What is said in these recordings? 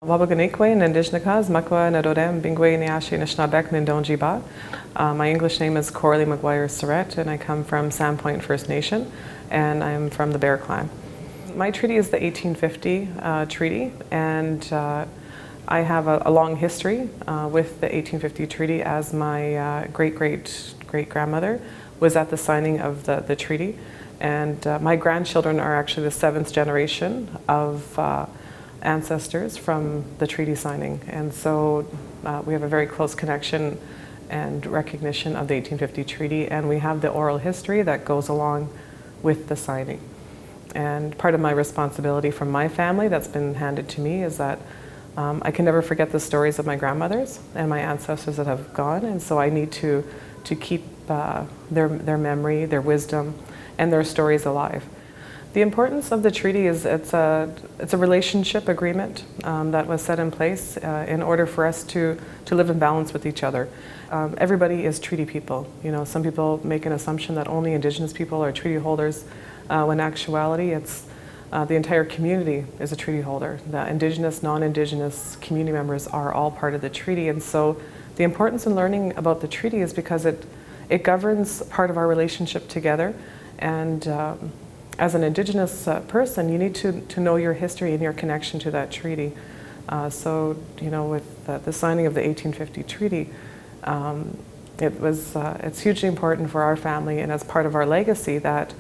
Wabaganekwe and Indigenous, Makwa, Nadodem, Bingwe, Niashi, Nishnabek, Nindonjiba. My English name is Cora-Lee McGuire-Cyrette, and I come from Sandpoint First Nation, and I'm from the Bear Clan. My treaty is the 1850 treaty, and I have a long history with the 1850 treaty, as my great-great-great-grandmother was at the signing of the treaty. And my grandchildren are actually the 7th generation of ancestors from the treaty signing. And so we have a very close connection and recognition of the 1850 treaty, and we have the oral history that goes along with the signing. And part of my responsibility from my family that's been handed to me is that I can never forget the stories of my grandmothers and my ancestors that have gone, and so I need to keep their memory, their wisdom, and their stories alive. The importance of the treaty is it's a relationship agreement that was set in place in order for us to live in balance with each other. Everybody is treaty people. You know, some people make an assumption that only Indigenous people are treaty holders, when in actuality it's the entire community is a treaty holder. The Indigenous, non-Indigenous community members are all part of the treaty, and so the importance in learning about the treaty is because it governs part of our relationship together. And as an Indigenous person, you need to know your history and your connection to that treaty. So, you know, with the signing of the 1850 treaty, it's hugely important for our family, and as part of our legacy, that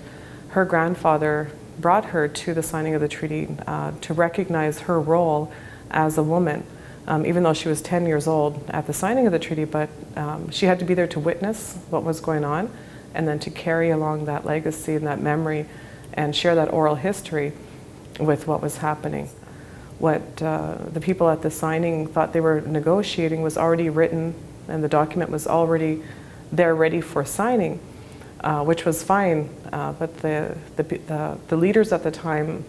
her grandfather brought her to the signing of the treaty to recognize her role as a woman, even though she was 10 years old at the signing of the treaty, but she had to be there to witness what was going on, and then to carry along that legacy and that memory and share that oral history with what was happening. What the people at the signing thought they were negotiating was already written, and the document was already there ready for signing, which was fine, but the leaders at the time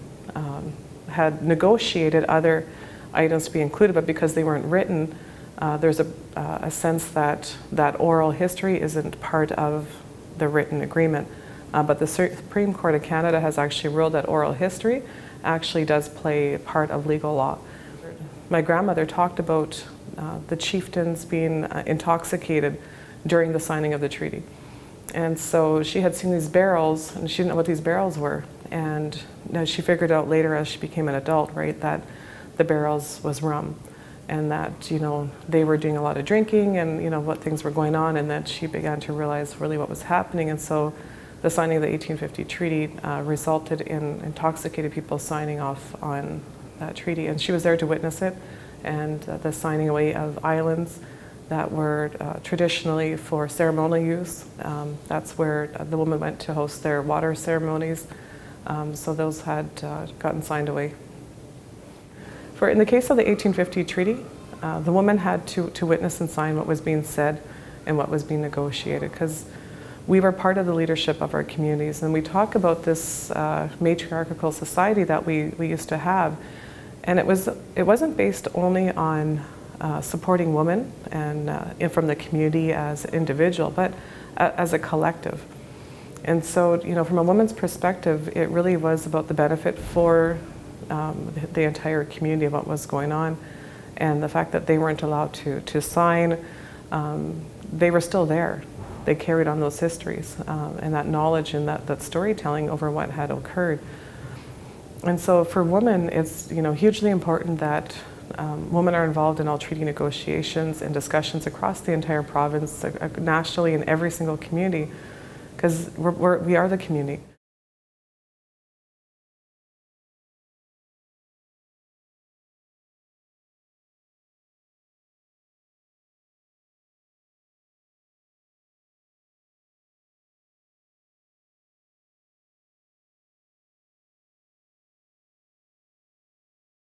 had negotiated other items to be included, but because they weren't written, there's a sense that that oral history isn't part of the written agreement. But the Supreme Court of Canada has actually ruled that oral history actually does play part of legal law. My grandmother talked about the chieftains being intoxicated during the signing of the treaty. And so she had seen these barrels, and she didn't know what these barrels were. And she figured out later, as she became an adult, right, that the barrels was rum. And that, you know, they were doing a lot of drinking, and, you know, what things were going on, and that she began to realize really what was happening. And so the signing of the 1850 treaty resulted in intoxicated people signing off on that treaty. And she was there to witness it, and the signing away of islands that were traditionally for ceremonial use. That's where the women went to host their water ceremonies. So those had gotten signed away. In the case of the 1850 treaty, the woman had to witness and sign what was being said and what was being negotiated, because we were part of the leadership of our communities, and we talk about this matriarchal society that we used to have, and it wasn't based only on supporting women and from the community as an individual, but as a collective. And so, you know, from a woman's perspective, it really was about the benefit for the entire community of what was going on, and the fact that they weren't allowed to sign, they were still there. They carried on those histories and that knowledge and that storytelling over what had occurred. And so for women, it's, you know, hugely important that women are involved in all treaty negotiations and discussions across the entire province, nationally, in every single community, because we are the community.